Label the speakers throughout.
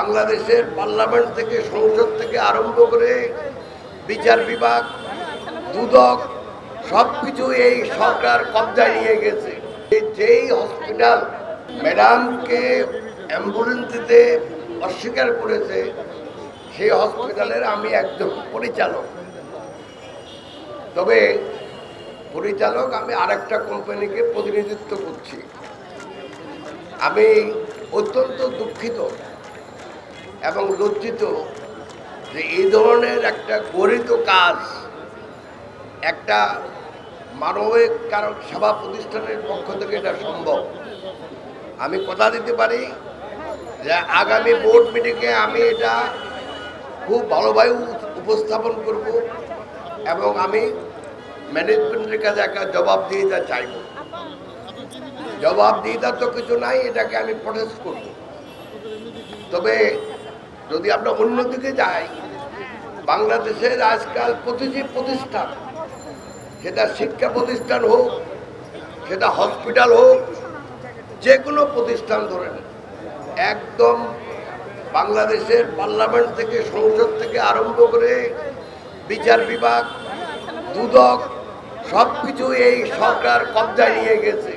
Speaker 1: বাংলাদেশের পার্লামেন্ট থেকে সংসদ থেকে আরম্ভ করে বিচার বিভাগ দুদক সবকিছু এই সরকার কবজায় নিয়ে গেছে। যেই হসপিটাল ম্যাডামকে অ্যাম্বুলেন্স দিতে অস্বীকার করেছে সেই হসপিটালের আমি একজন পরিচালক। তবে পরিচালক আমি আরেকটা কোম্পানিকে প্রতিনিধিত্ব করছি। আমি অত্যন্ত দুঃখিত এবং লজ্জিত যে এই ধরনের একটা গরিত কাজ একটা মানবিক কারণ সেবা প্রতিষ্ঠানের পক্ষ থেকে এটা সম্ভব। আমি কথা দিতে পারি যে আগামী বোর্ড মিটিংয়ে আমি এটা খুব ভালোভাবে উপস্থাপন করব এবং আমি ম্যানেজমেন্টের কাছে একটা জবাবদিহিতা চাইব। জবাবদিহিতা তো কিছু নাই, এটাকে আমি প্রটেস্ট করব। তবে যদি আমরা অন্যদিকে যাই, বাংলাদেশের আজকাল প্রতিটি প্রতিষ্ঠান, সেটা শিক্ষা প্রতিষ্ঠান হোক, সেটা হসপিটাল হোক, যে কোনো প্রতিষ্ঠান ধরেন, একদম বাংলাদেশের পার্লামেন্ট থেকে সংসদ থেকে আরম্ভ করে বিচার বিভাগ দুদক সবকিছু এই সরকার কবজায় নিয়ে গেছে।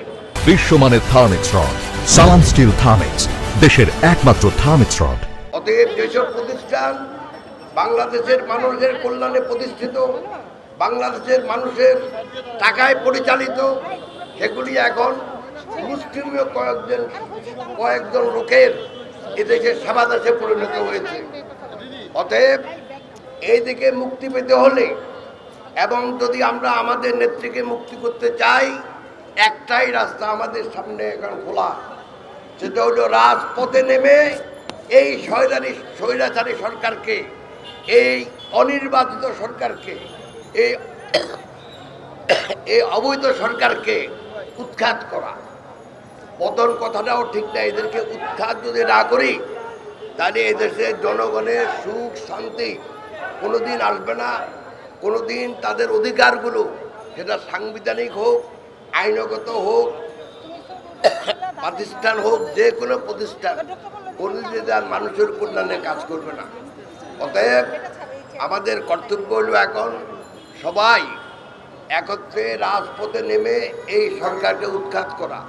Speaker 2: বিশ্বমানের থার্মিক্স রড, সালাম স্টিল থার্মিক্স, দেশের একমাত্র থার্মিক্স রড।
Speaker 1: অতএব যেসব প্রতিষ্ঠান বাংলাদেশের মানুষের কল্যাণে প্রতিষ্ঠিত, বাংলাদেশের মানুষের টাকায় পরিচালিত, সেগুলি এখন মুষ্টিমেয় কয়েকজন লোকের এদেশের সেবাদাসে পরিণত হয়েছে। অতএব এই দিকে মুক্তি পেতে হলে এবং যদি আমরা আমাদের নেত্রীকে মুক্তি করতে চাই, একটাই রাস্তা আমাদের সামনে এখন খোলা, সেটা হলো রাজপথে নেমে এই স্বৈরাচারী সরকারকে, এই অনির্বাচিত সরকারকে, এই অবৈধ সরকারকে উৎখাত করা। পতন কথাটাও ঠিক না, এদেরকে উৎখাত যদি না করি তাহলে এদেশের জনগণের সুখ শান্তি কোনোদিন আসবে না। কোনোদিন তাদের অধিকারগুলো, সেটা সাংবিধানিক হোক, আইনগত হোক, প্রতিষ্ঠান হোক, যে কোনো প্রতিষ্ঠান কোনোদিন আর মানুষের কল্যাণে কাজ করবে না। অতএব আমাদের কর্তব্য হলো এখন সবাই একত্রে রাজপথে নেমে এই সরকারকে উৎখাত করা।